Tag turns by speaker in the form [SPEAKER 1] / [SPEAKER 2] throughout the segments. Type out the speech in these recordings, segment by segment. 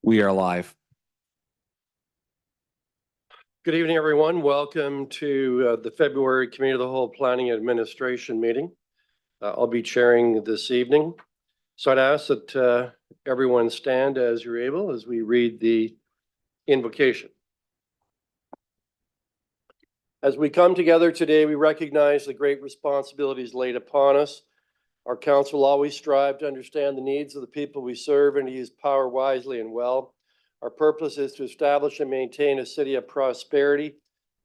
[SPEAKER 1] We are live.
[SPEAKER 2] Good evening, everyone. Welcome to the February Committee of the Whole Planning and Administration meeting. I'll be chairing this evening. So I'd ask that everyone stand as you're able as we read the invocation. As we come together today, we recognize the great responsibilities laid upon us. Our council will always strive to understand the needs of the people we serve and to use power wisely and well. Our purpose is to establish and maintain a city of prosperity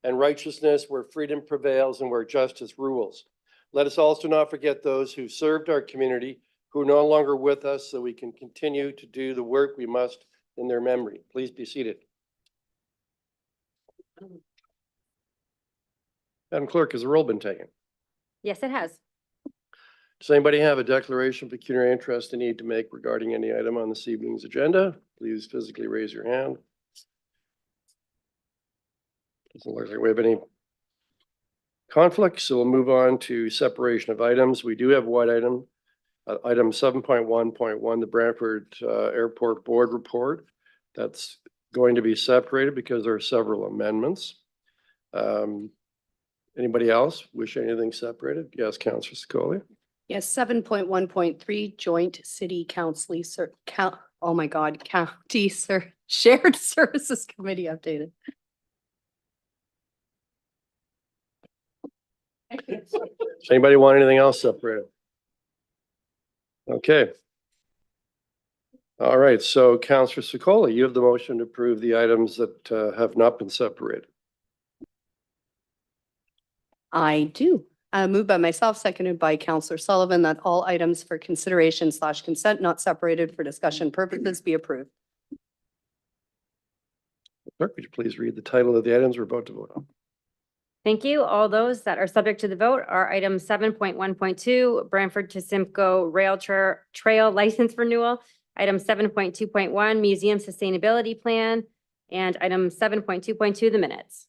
[SPEAKER 2] and righteousness where freedom prevails and where justice rules. Let us also not forget those who served our community, who are no longer with us, so we can continue to do the work we must in their memory. Please be seated. Madam Clerk, has the roll been taken?
[SPEAKER 3] Yes, it has.
[SPEAKER 2] Does anybody have a declaration of pecuniary interest they need to make regarding any item on this evening's agenda? Please physically raise your hand. Doesn't look like we have any conflicts, so we'll move on to separation of items. We do have one item, item 7.1.1, the Brantford Airport Board Report. That's going to be separated because there are several amendments. Anybody else wish anything separated? Yes, Councillor Sicoli.
[SPEAKER 4] Yes, 7.1.3 Joint City Council, County Shared Services Committee updated.
[SPEAKER 2] Does anybody want anything else separated? Okay. All right, so Councillor Sicoli, you have the motion to approve the items that have not been separated.
[SPEAKER 4] I do. Moved by myself, seconded by Councillor Sullivan, that all items for consideration / consent not separated for discussion purposes be approved.
[SPEAKER 2] Clerk, would you please read the title of the items we're about to vote on?
[SPEAKER 3] Thank you. All those that are subject to the vote are item 7.1.2, Brantford to Simcoe Rail Trail License Renewal, item 7.2.1, Museum Sustainability Plan, and item 7.2.2, the minutes.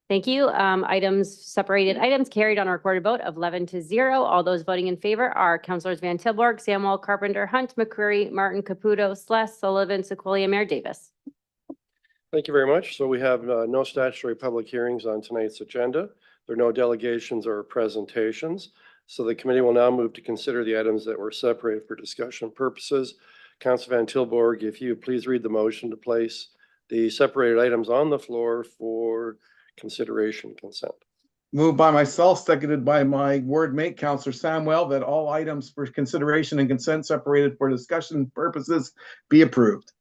[SPEAKER 3] Thank you. Separated items carried on a recorded vote of 11-0. All those voting in favor are Councillors Van Tilburg, Samuel, Carpenter, Hunt, McCreary, Martin, Caputo, Sless, Sullivan, Sicoli, and Mayor Davis.
[SPEAKER 2] Thank you very much. So we have no statutory public hearings on tonight's agenda. There are no delegations or presentations. So the committee will now move to consider the items that were separated for discussion purposes. Councillor Van Tilburg, if you please read the motion to place the separated items on the floor for consideration consent.
[SPEAKER 5] Moved by myself, seconded by my ward mate, Councillor Samwell, that all items for consideration and consent separated for discussion purposes be approved.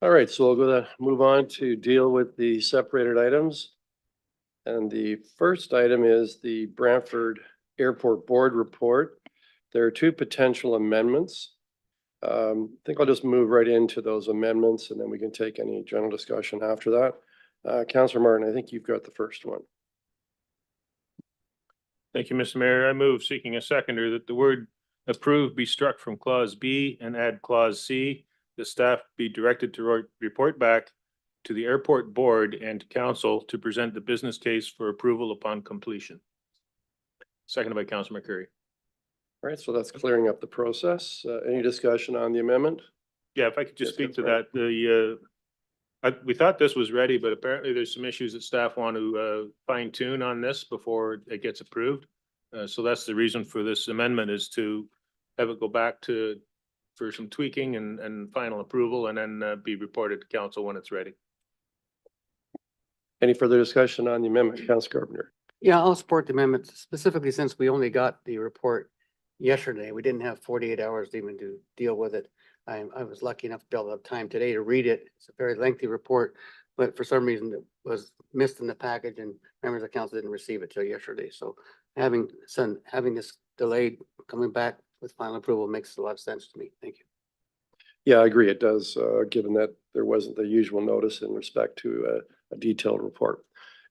[SPEAKER 2] All right, so we'll move on to deal with the separated items. And the first item is the Brantford Airport Board Report. There are two potential amendments. I think I'll just move right into those amendments and then we can take any general discussion after that. Councillor Martin, I think you've got the first one.
[SPEAKER 6] Thank you, Mr. Mayor. I move, seeking a seconder, that the word approve be struck from clause B and add clause C. The staff be directed to report back to the airport board and council to present the business case for approval upon completion. Seconded by Councillor McCreary.
[SPEAKER 2] All right, so that's clearing up the process. Any discussion on the amendment?
[SPEAKER 6] Yeah, if I could just
[SPEAKER 2] Yes,
[SPEAKER 6] speak to
[SPEAKER 2] right.
[SPEAKER 6] that, we thought this was ready, but apparently there's some issues that staff want to fine tune on this before it gets approved. So that's the reason for this amendment, is to have it go back for some tweaking and final approval, and then be reported to council when it's ready.
[SPEAKER 2] Any further discussion on the amendment, Councillor Carpenter?
[SPEAKER 7] Yeah, I'll support the amendment, specifically since we only got the report yesterday. We didn't have 48 hours even to deal with it. I was lucky enough to be able to have time today to read it. It's a very lengthy report, but for some reason it was missed in the package and members of council didn't receive it till yesterday. So having this delayed coming back with final approval makes a lot of sense to me. Thank you.
[SPEAKER 2] Yeah, I agree. It does, given that there wasn't the usual notice in respect to a detailed report.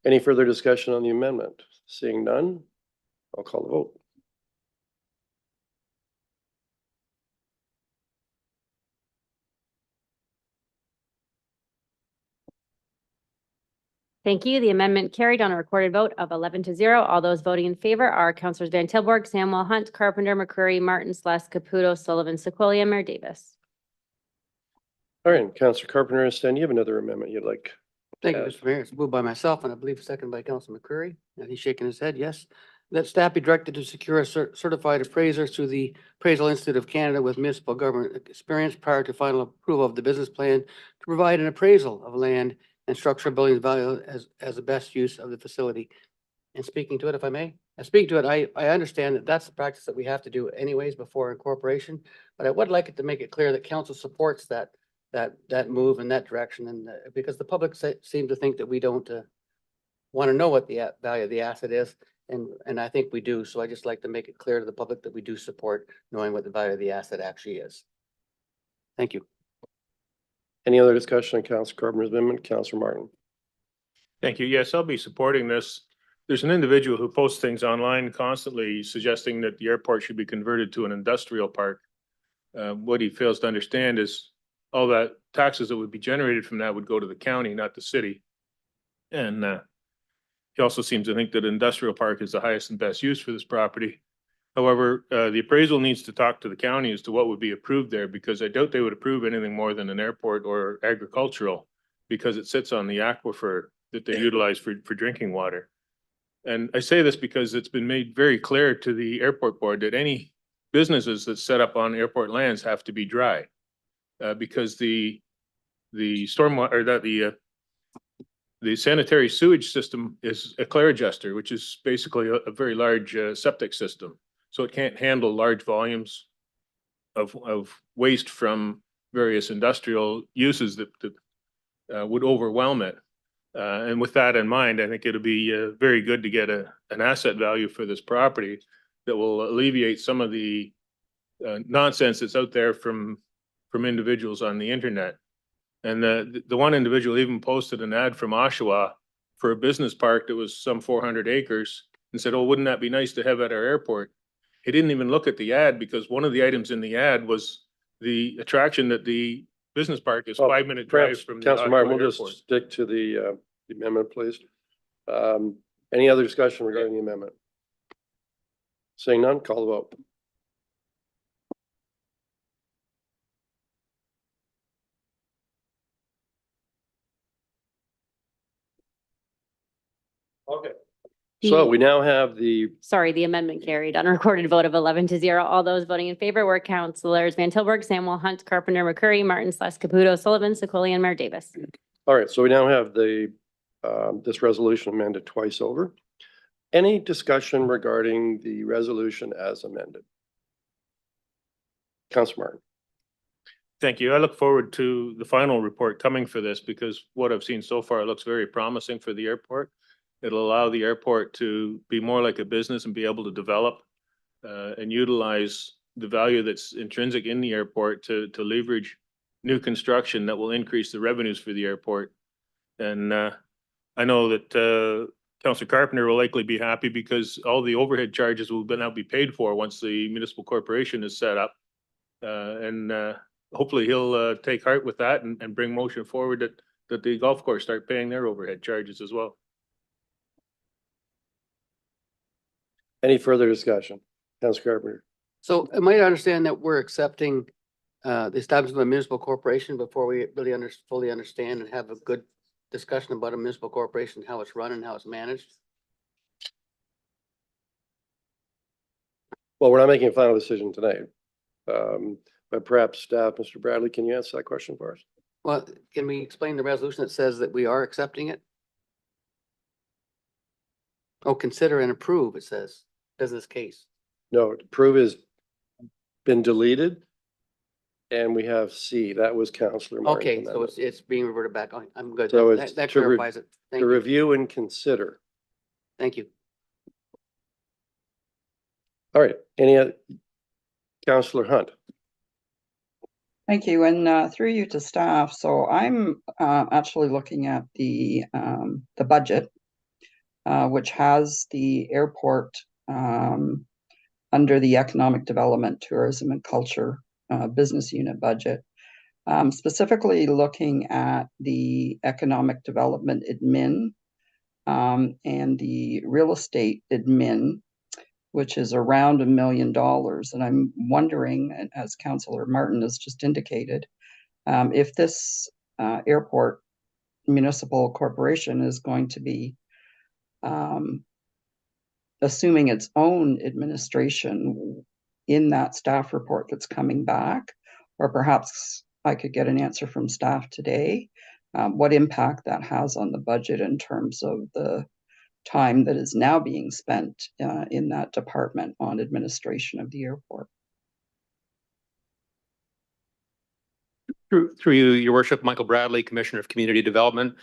[SPEAKER 2] Any further discussion on the amendment? Seeing none, I'll call the vote.
[SPEAKER 3] Thank you. The amendment carried on a recorded vote of 11-0. All those voting in favor are Councilors Van Tilburg, Samwell, Hunt, Carpenter, McCurry, Martin, Slask, Caputo, Sullivan, Sequoia, Mayor Davis.
[SPEAKER 2] All right, Councilor Carpenter and Stan, you have another amendment you'd like?
[SPEAKER 7] Thank you,
[SPEAKER 2] Yes.
[SPEAKER 7] Mr. Mayor. It's moved by myself and I believe second by Council McCurry. And he's shaking his head, yes. That staff be directed to secure a certified appraiser through the Appraisal Institute of Canada with municipal government experience prior to final approval of the business plan to provide an appraisal of land and structural buildings value as the best use of the facility. And speaking to it, if I may, I understand that that's the practice that we have to do anyways before incorporation. But I would like it to make it clear that council supports that move in that direction, and because the public seem to think that we don't want to know what the value of the asset is, and I think we do. So I just like to make it clear to the public that we do support knowing what the value of the asset actually is. Thank you.
[SPEAKER 2] Any other discussion on Councilor Carpenter's amendment? Councilor Martin.
[SPEAKER 6] Thank you. Yes, I'll be supporting this. There's an individual who posts things online constantly suggesting that the airport should be converted to an industrial park. What he fails to understand is all that taxes that would be generated from that would go to the county, not the city. And he also seems to think that industrial park is the highest and best use for this property. However, the appraisal needs to talk to the county as to what would be approved there, because I doubt they would approve anything more than an airport or agricultural, because it sits on the aquifer that they utilize for drinking water. And I say this because it's been made very clear to the airport board that any businesses that set up on airport lands have to be dry. Because the stormwater, or that the sanitary sewage system is a Claridgester, which is basically a very large septic system. So it can't handle large volumes of waste from various industrial uses that would overwhelm it. And with that in mind, I think it'll be very good to get an asset value for this property that will alleviate some of the nonsense that's out there from individuals on the internet. And the one individual even posted an ad from Oshawa for a business park that was some 400 acres and said, oh, wouldn't that be nice to have at our airport? He didn't even look at the ad, because one of the items in the ad was the attraction that the business park is 5-minute drive
[SPEAKER 2] Perhaps,
[SPEAKER 6] from the
[SPEAKER 2] Councilor Martin,
[SPEAKER 6] Oshawa
[SPEAKER 2] we'll
[SPEAKER 6] airport.
[SPEAKER 2] just stick to the amendment, please. Any other discussion regarding the amendment? Seeing none, call the vote. Okay. So we now have the,
[SPEAKER 3] Sorry, the amendment carried on a recorded vote of 11-0. All those voting in favor were Councilors Van Tilburg, Samwell, Hunt, Carpenter, McCurry, Martin, Slask, Caputo, Sullivan, Sequoia, and Mayor Davis.
[SPEAKER 2] all right, so we now have the, this resolution amended twice over. Any discussion regarding the resolution as amended? Councilor Martin.
[SPEAKER 6] Thank you. I look forward to the final report coming for this, because what I've seen so far looks very promising for the airport. It'll allow the airport to be more like a business and be able to develop and utilize the value that's intrinsic in the airport to leverage new construction that will increase the revenues for the airport. And I know that Councilor Carpenter will likely be happy, because all the overhead charges will now be paid for once the municipal corporation is set up. And hopefully he'll take heart with that and bring motion forward that the golf course start paying their overhead charges as well.
[SPEAKER 2] Any further discussion? Councilor Carpenter.
[SPEAKER 7] So am I to understand that we're accepting the establishment of a municipal corporation before we really fully understand and have a good discussion about a municipal corporation, how it's run and how it's managed?
[SPEAKER 2] Well, we're not making a final decision tonight. But perhaps staff, Mr. Bradley, can you answer that question for us?
[SPEAKER 7] Well, can we explain the resolution that says that we are accepting it? Oh, consider and approve, it says, business case.
[SPEAKER 2] No, approve has been deleted. And we have C, that was Councilor Martin's
[SPEAKER 7] Okay, so
[SPEAKER 2] amendment.
[SPEAKER 7] it's being reverted back. Oh, I'm good.
[SPEAKER 2] So
[SPEAKER 7] That
[SPEAKER 2] it's
[SPEAKER 7] that
[SPEAKER 2] to
[SPEAKER 7] clarifies it. Thank
[SPEAKER 2] To
[SPEAKER 7] you.
[SPEAKER 2] review and consider.
[SPEAKER 7] Thank you.
[SPEAKER 2] All right, any other? Councilor Hunt.
[SPEAKER 1] Thank you, and through you to staff. So I'm actually looking at the budget, which has the airport under the Economic Development, Tourism and Culture business unit budget. Specifically looking at the Economic Development admin and the real estate admin, which is around $1 million. And I'm wondering, as Councillor Martin has just indicated, if this airport municipal corporation is going to be assuming its own administration in that staff report that's coming back, or perhaps I could get an answer from staff today, what impact that has on the budget in terms of the time that is now being spent in that department on administration of the airport.
[SPEAKER 8] Through you, your worship, Michael Bradley, Commissioner of Community Development.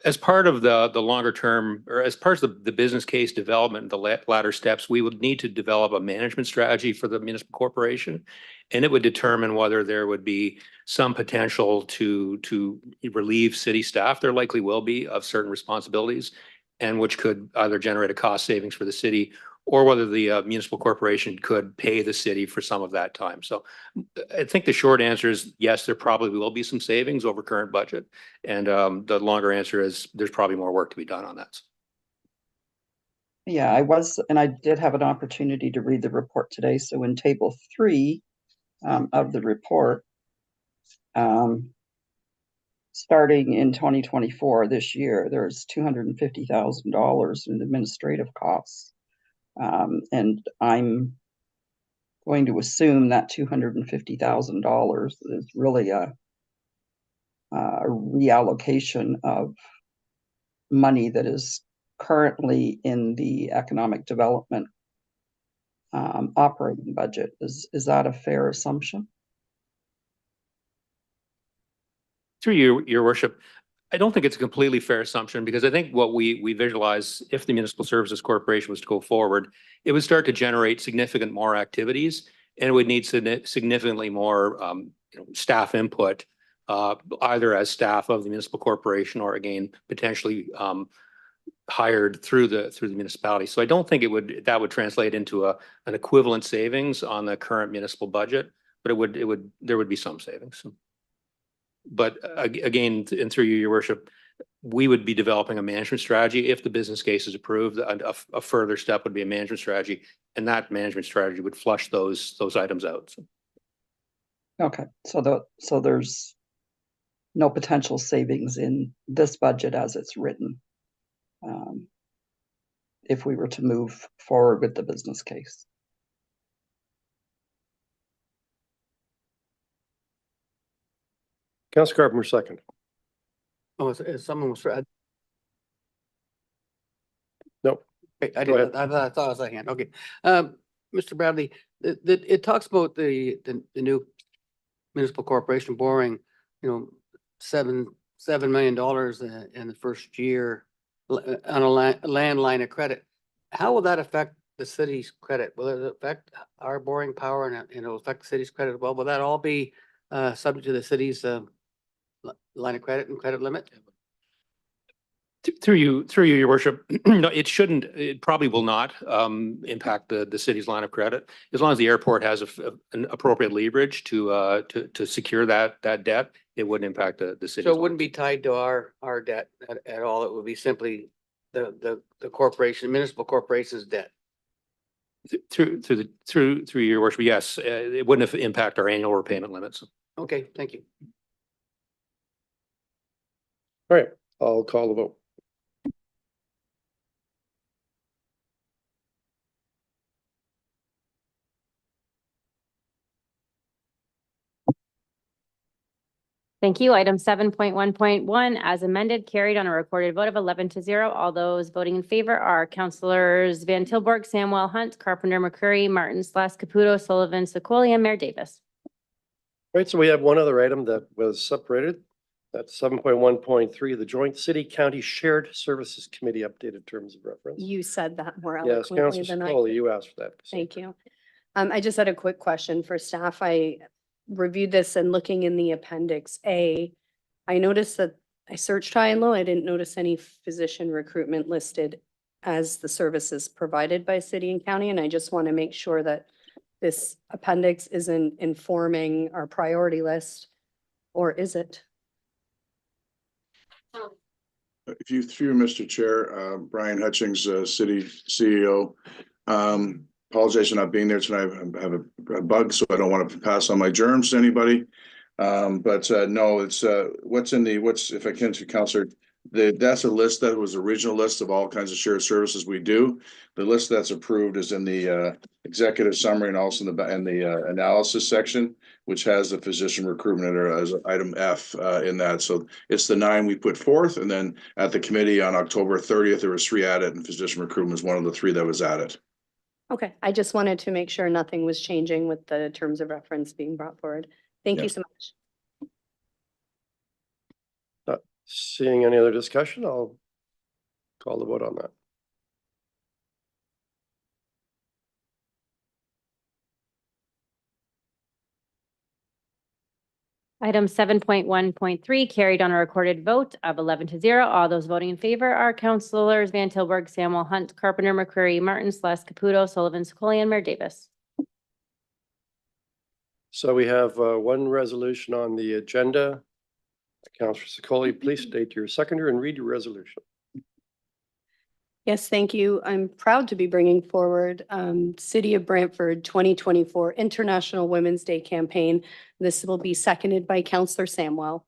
[SPEAKER 8] As part of the longer term, or as part of the business case development, the latter steps, we would need to develop a management strategy for the municipal corporation. And it would determine whether there would be some potential to relieve city staff. There likely will be of certain responsibilities, and which could either generate a cost savings for the city, or whether the municipal corporation could pay the city for some of that time. So I think the short answer is yes, there probably will be some savings over current budget. And the longer answer is there's probably more work to be done on that.
[SPEAKER 1] Yeah, I did have an opportunity to read the report today. So in table 3 of the report, starting in 2024, this year, there's $250,000 in administrative costs. And I'm going to assume that $250,000 is really a reallocation of money that is currently in the economic development operating budget. Is that a fair assumption?
[SPEAKER 8] Through you, your worship, I don't think it's a completely fair assumption, because I think what we visualize, if the Municipal Services Corporation was to go forward, it would start to generate significant more activities, and it would need significantly more staff input, either as staff of the municipal corporation or again potentially hired through the municipality. So I don't think that would translate into an equivalent savings on the current municipal budget, but there would be some savings. But again, and through you, your worship, we would be developing a management strategy. If the business case is approved, a further step would be a management strategy, and that management strategy would flush those items out. So.
[SPEAKER 1] Okay, so there's no potential savings in this budget as it's written, if we were to move forward with the business case.
[SPEAKER 2] Councillor Carpenter, second.
[SPEAKER 7] Oh, someone was.
[SPEAKER 2] Nope.
[SPEAKER 7] Okay, I
[SPEAKER 2] Go
[SPEAKER 7] didn't, I thought it was a hand. Okay. Mr. Bradley, it talks about the new municipal corporation borrowing, $7 million in the first year on a land line of credit. How will that affect the city's credit? Will it affect our borrowing power, and it'll affect the city's credit as well? Will that all be subject to the city's line of credit and credit limit?
[SPEAKER 8] Through you, your worship, no, it probably will not impact the city's line of credit, as long as the airport has an appropriate leverage to secure that debt. It wouldn't impact the city.
[SPEAKER 7] So it wouldn't be tied to our debt at all. It would be simply the corporation, municipal corporation's debt.
[SPEAKER 8] Through your worship, yes, it wouldn't impact our annual repayment limits.
[SPEAKER 7] Okay, thank you.
[SPEAKER 2] All right, I'll call the vote.
[SPEAKER 3] Thank you. Item 7.1.1 as amended, carried on a recorded vote of 11-0. All those voting in favor are Councillors Van Tilburg, Samwell, Hunt, Carpenter, McCurry, Martin, Slask, Caputo, Sullivan, Secoli, and Mayor Davis.
[SPEAKER 2] Right, so we have one other item that was separated. That's 7.1.3, the Joint City County Shared Services Committee updated terms of reference.
[SPEAKER 4] You said that more
[SPEAKER 2] Yes,
[SPEAKER 4] eloquently
[SPEAKER 2] Councillor
[SPEAKER 4] than I
[SPEAKER 2] Secoli,
[SPEAKER 4] could.
[SPEAKER 2] you asked for that.
[SPEAKER 4] Thank you. I just had a quick question for staff. I reviewed this and looking in the appendix A, I noticed that I searched high and low. I didn't notice any physician recruitment listed as the services provided by city and county. And I just want to make sure that this appendix isn't informing our priority list, or is it?
[SPEAKER 9] If you through, Mr. Chair, Brian Hutchings, City CEO. Apologize for not being there tonight. I have a bug, so I don't want to pass on my germs to anybody. But no, it's if I can to Counselor, that's a list that was the original list of all kinds of shared services we do. The list that's approved is in the executive summary and also in the analysis section, which has the physician recruitment as item F in that. So it's the 9 we put forth, and then at the committee on October 30th, there was 3 added, and physician recruitment is one of the 3 that was added.
[SPEAKER 4] Okay, I just wanted to make sure nothing was changing with the terms of reference being brought forward. Thank you
[SPEAKER 9] Yes.
[SPEAKER 4] so much.
[SPEAKER 2] Seeing any other discussion, I'll call the vote on that.
[SPEAKER 3] Item 7.1.3 carried on a recorded vote of 11-0. All those voting in favor are Councilors Van Tilburg, Samuel, Hunt, Carpenter, McCreary, Martin, Celeste, Caputo, Sullivan, Secoli, and Mayor Davis.
[SPEAKER 2] So we have one resolution on the agenda. Councilor Secoli, please state your seconder and read your resolution.
[SPEAKER 4] Yes, thank you. I'm proud to be bringing forward City of Brantford 2024 International Women's Day campaign. This will be seconded by Councillor Samwell.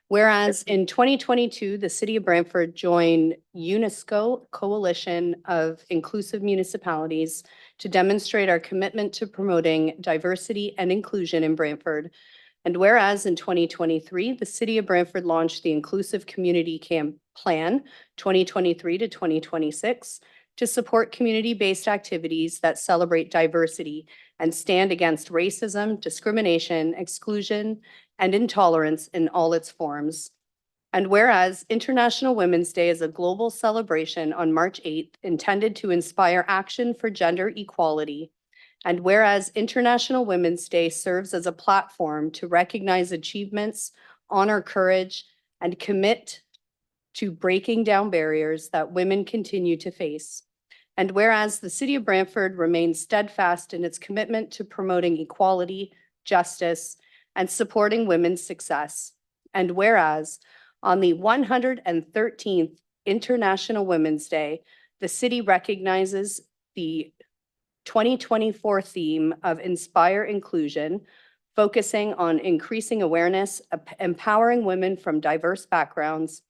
[SPEAKER 4] Whereas in 2022, the City of Brantford joined UNESCO Coalition of Inclusive Municipalities to demonstrate our commitment to promoting diversity and inclusion in Brantford. And whereas in 2023, the City of Brantford launched the Inclusive Community Plan 2023 to 2026 to support community-based activities that celebrate diversity and stand against racism, discrimination, exclusion, and intolerance in all its forms. And whereas International Women's Day is a global celebration on March 8th intended to inspire action for gender equality, and whereas International Women's Day serves as a platform to recognize achievements, honor courage, and commit to breaking down barriers that women continue to face. And whereas the City of Brantford remains steadfast in its commitment to promoting equality, justice, and supporting women's success. And whereas on the 113th International Women's Day, the city recognizes the 2024 theme of Inspire Inclusion, focusing on increasing awareness, empowering women from diverse backgrounds,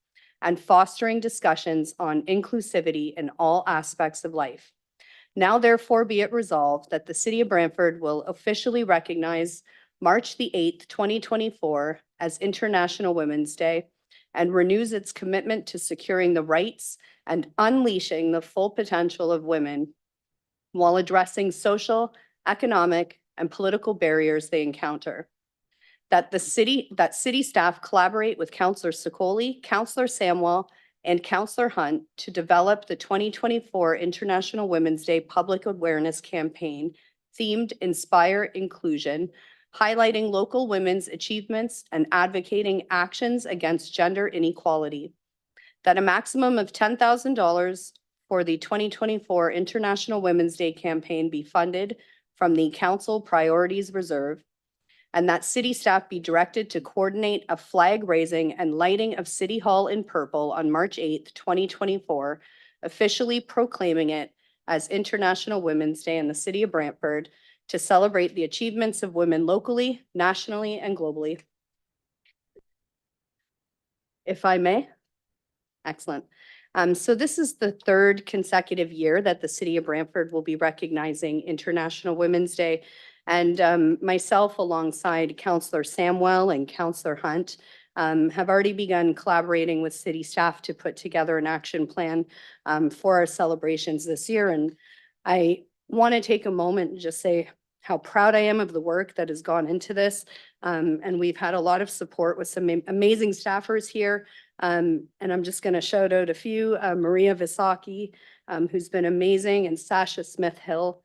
[SPEAKER 4] and fostering discussions on inclusivity in all aspects of life. Now therefore be it resolved that the City of Brantford will officially recognize March the 8th, 2024 as International Women's Day and renews its commitment to securing the rights and unleashing the full potential of women while addressing social, economic, and political barriers they encounter. That city staff collaborate with Councillor Secoli, Councillor Samwell, and Councillor Hunt to develop the 2024 International Women's Day Public Awareness Campaign themed Inspire Inclusion, highlighting local women's achievements and advocating actions against gender inequality. That a maximum of $10,000 for the 2024 International Women's Day campaign be funded from the Council Priorities Reserve, and that city staff be directed to coordinate a flag raising and lighting of City Hall in purple on March 8th, 2024, officially proclaiming it as International Women's Day in the City of Brantford to celebrate the achievements of women locally, nationally, and globally. If I may. Excellent. So this is the 3rd consecutive year that the City of Brantford will be recognizing International Women's Day. And myself, alongside Councillor Samwell and Councillor Hunt, have already begun collaborating with city staff to put together an action plan for our celebrations this year. And I want to take a moment and just say how proud I am of the work that has gone into this. And we've had a lot of support with some amazing staffers here. And I'm just going to shout out a few, Maria Visaki, who's been amazing, and Sasha Smith-Hill.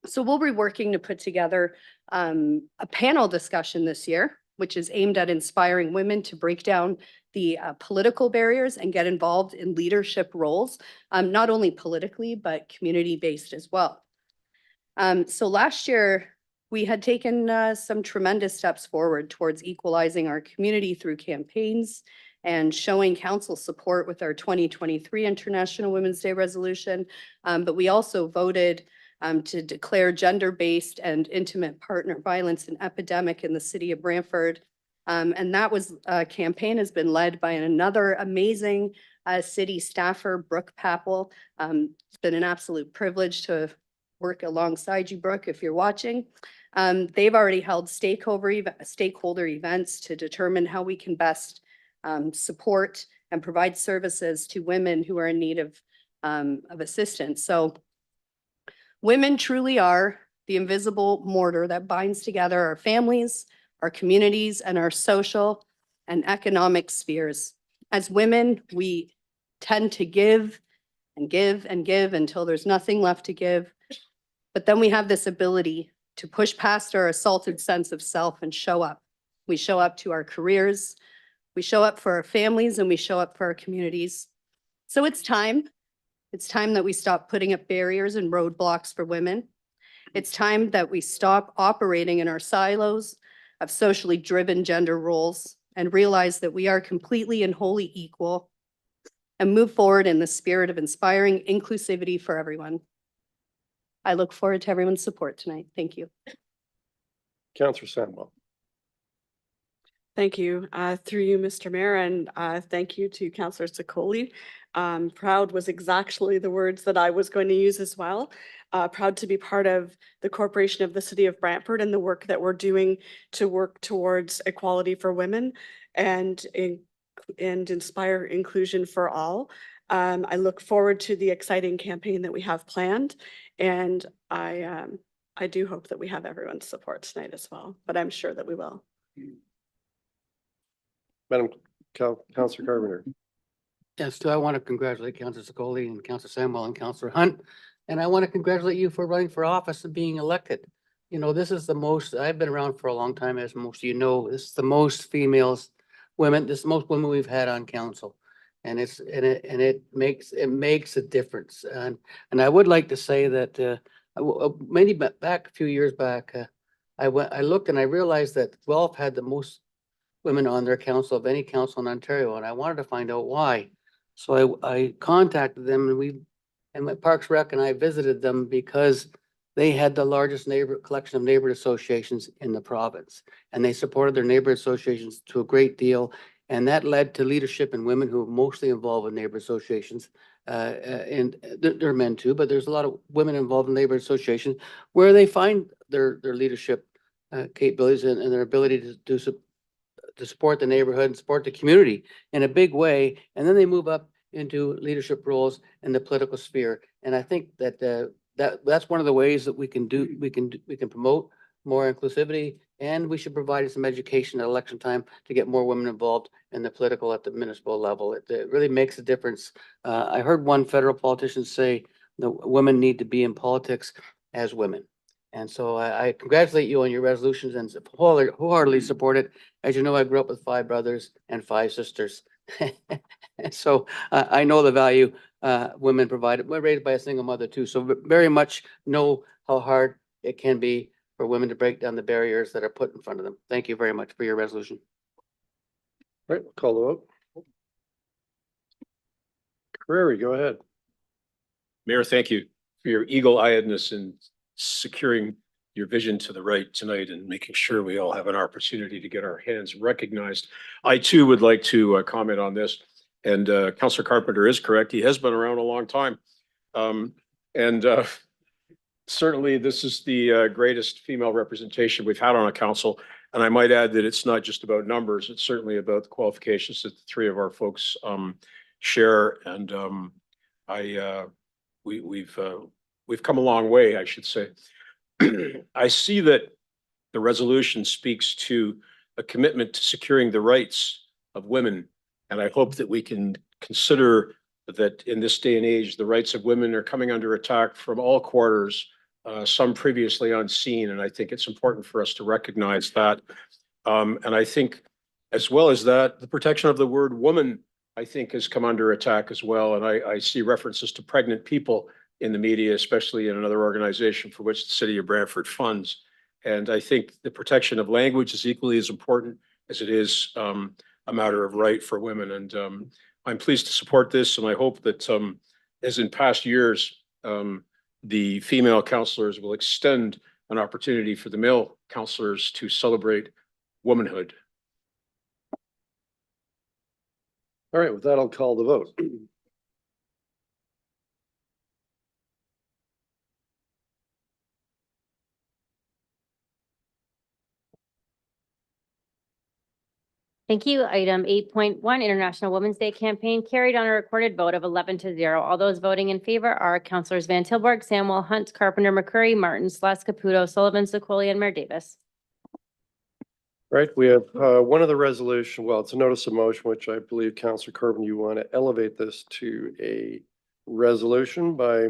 [SPEAKER 4] So we'll be working to put together a panel discussion this year, which is aimed at inspiring women to break down the political barriers and get involved in leadership roles, not only politically, but community-based as well. So last year, we had taken some tremendous steps forward towards equalizing our community through campaigns and showing council support with our 2023 International Women's Day resolution. But we also voted to declare gender-based and intimate partner violence an epidemic in the city of Brantford. And that campaign has been led by another amazing city staffer, Brooke Pappel. It's been an absolute privilege to work alongside you, Brooke, if you're watching. They've already held stakeholder events to determine how we can best support and provide services to women who are in need of assistance. So women truly are the invisible mortar that binds together our families, our communities, and our social and economic spheres. As women, we tend to give and give and give until there's nothing left to give. But then we have this ability to push past our assaulted sense of self and show up. We show up to our careers, we show up for our families, and we show up for our communities. So it's time. It's time that we stop putting up barriers and roadblocks for women. It's time that we stop operating in our silos of socially driven gender roles and realize that we are completely and wholly equal and move forward in the spirit of inspiring inclusivity for everyone. I look forward to everyone's support tonight. Thank you.
[SPEAKER 2] Councillor Sandwell.
[SPEAKER 10] Thank you. Through you, Mr. Mayor, and thank you to Councillor Sicoli. Proud was exactly the words that I was going to use as well. Proud to be part of the corporation of the City of Brantford and the work that we're doing to work towards equality for women and inspire inclusion for all. I look forward to the exciting campaign that we have planned, and I do hope that we have everyone's support tonight as well, but I'm sure that we will.
[SPEAKER 2] Madam Councillor Carpenter.
[SPEAKER 7] Yes, too, I want to congratulate Councillor Sicoli and Councillor Samwell and Councillor Hunt. And I want to congratulate you for running for office and being elected. You know, this is the most, I've been around for a long time, as most of you know, this is the most women, this is the most women we've had on council. And it makes a difference. And I would like to say that maybe back a few years back, I looked and I realized that Guelph had the most women on their council of any council in Ontario, and I wanted to find out why. So I contacted them, and my Parks Rec and I visited them because they had the largest collection of neighborhood associations in the province, and they supported their neighborhood associations to a great deal. And that led to leadership in women who are mostly involved in neighborhood associations. And there are men too, but there's a lot of women involved in neighborhood associations where they find their leadership capabilities and their ability to support the neighborhood and support the community in a big way. And then they move up into leadership roles in the political sphere. And I think that that's one of the ways that we can promote more inclusivity, and we should provide some education at election time to get more women involved in the political at the municipal level. It really makes a difference. I heard one federal politician say that women need to be in politics as women. And so I congratulate you on your resolutions and wholeheartedly support it. As you know, I grew up with 5 brothers and 5 sisters. So I know the value women provide. We're raised by a single mother too. So very much know how hard it can be for women to break down the barriers that are put in front of them. Thank you very much for your resolution.
[SPEAKER 2] All right, we'll call the vote. Carreri, go ahead.
[SPEAKER 11] Mayor, thank you for your eagle-eyedness in securing your vision to the right tonight and making sure we all have an opportunity to get our hands recognized. I too would like to comment on this. And Councillor Carpenter is correct. He has been around a long time. Certainly this is the greatest female representation we've had on a council. And I might add that it's not just about numbers. It's certainly about the qualifications that the 3 of our folks share. And we've come a long way, I should say. I see that the resolution speaks to a commitment to securing the rights of women. And I hope that we can consider that in this day and age, the rights of women are coming under attack from all quarters, some previously unseen. And I think it's important for us to recognize that. And I think as well as that, the protection of the word woman, I think, has come under attack as well. And I see references to pregnant people in the media, especially in another organization for which the City of Brantford funds. And I think the protection of language is equally as important as it is a matter of right for women. And I'm pleased to support this, and I hope that as in past years, the female counselors will extend an opportunity for the male counselors to celebrate womanhood.
[SPEAKER 2] All right, with that, I'll call the vote.
[SPEAKER 3] Thank you. Item 8.1, International Women's Day Campaign, carried on a recorded vote of 11-0. All those voting in favor are Councilors Van Tilburg, Samwell, Hunt, Carpenter, McCurry, Martin, Sluss, Caputo, Sullivan, Secoli, and Mayor Davis.
[SPEAKER 2] Right, we have one of the resolution, well, it's a notice of motion, which I believe Councilor Corbin, you want to elevate this to a resolution by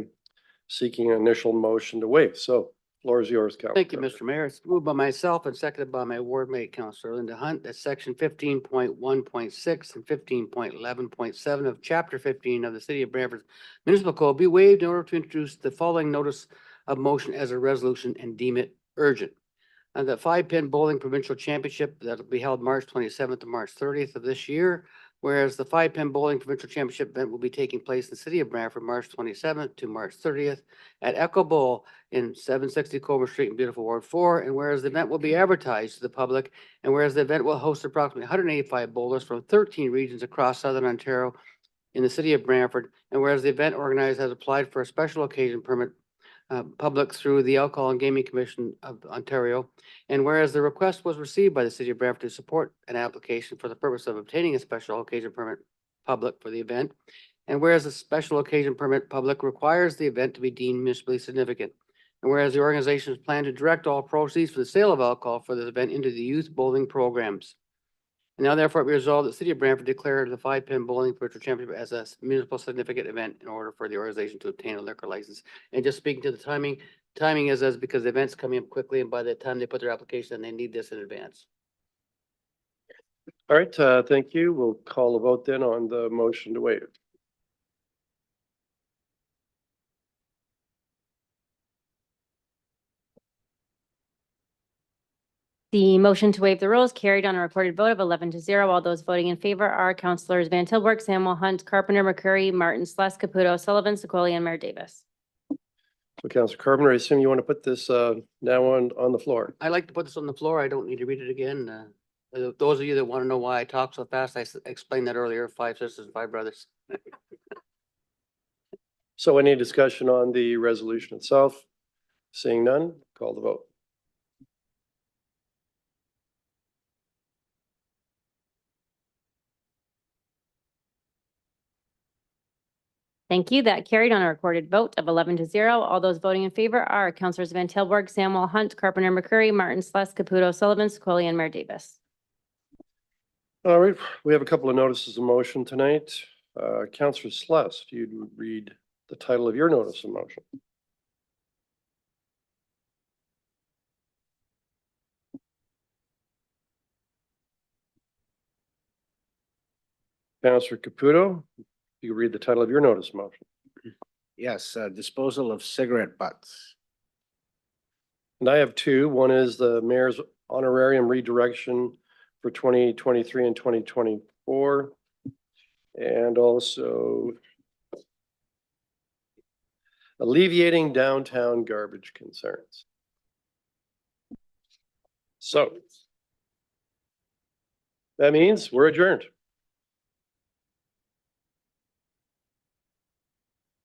[SPEAKER 2] seeking an initial motion to waive. So floor is yours, Councilor.
[SPEAKER 7] Thank you, Mr. Mayor. It's moved by myself and seconded by my ward mate, Councilor Linda Hunt, that section 15.1.6 and 15.11.7 of chapter 15 of the City of Brantford Municipal Code be waived in order to introduce the following notice of motion as a resolution and deem it urgent. And the 5-pin bowling provincial championship that will be held March 27th to March 30th of this year. Whereas the 5-pin bowling provincial championship event will be taking place in the City of Brantford, March 27th to March 30th at Echo Bowl in 760 Culver Street in beautiful Ward 4. And whereas the event will be advertised to the public, and whereas the event will host approximately 185 bowlers from 13 regions across Southern Ontario in the City of Brantford, and whereas the event organizer has applied for a special occasion permit public through the Alcohol and Gaming Commission of Ontario. And whereas the request was received by the City of Brantford to support an application for the purpose of obtaining a special occasion permit public for the event. And whereas a special occasion permit public requires the event to be deemed municipally significant. And whereas the organizations plan to direct all proceeds for the sale of alcohol for this event into the youth bowling programs. And now therefore be resolved that the City of Brantford declare the 5-pin bowling virtual championship as a municipal significant event in order for the organization to obtain a liquor license. And just speaking to the timing is because the event's coming up quickly, and by the time they put their application, they need this in advance.
[SPEAKER 2] All right, thank you. We'll call a vote then on the motion to waive.
[SPEAKER 3] The motion to waive the rules carried on a recorded vote of 11-0. All those voting in favor are Councilors Van Tilburg, Samwell, Hunt, Carpenter, McCurry, Martin, Sluss, Caputo, Sullivan, Secoli, and Mayor Davis.
[SPEAKER 2] So Councilor Carpenter, I assume you want to put this now on the floor.
[SPEAKER 7] I like to put this on the floor. I don't need to read it again. Those of you that want to know why I talk so fast, I explained that earlier, 5 sisters and 5 brothers.
[SPEAKER 2] So any discussion on the resolution itself? Seeing none, call the vote.
[SPEAKER 3] Thank you. That carried on a recorded vote of 11-0. All those voting in favor are Councilors Van Tilburg, Samwell, Hunt, Carpenter, McCurry, Martin, Sluss, Caputo, Sullivan, Secoli, and Mayor Davis.
[SPEAKER 2] All right, we have a couple of notices of motion tonight. Councilor Sluss, if you'd read the title of your notice of motion. Councilor Caputo, you read the title of your notice of motion.
[SPEAKER 12] Yes, disposal of cigarette butts.
[SPEAKER 2] And I have 2. One is the mayor's honorarium redirection for 2023 and 2024. And also alleviating downtown garbage concerns. So that means we're adjourned.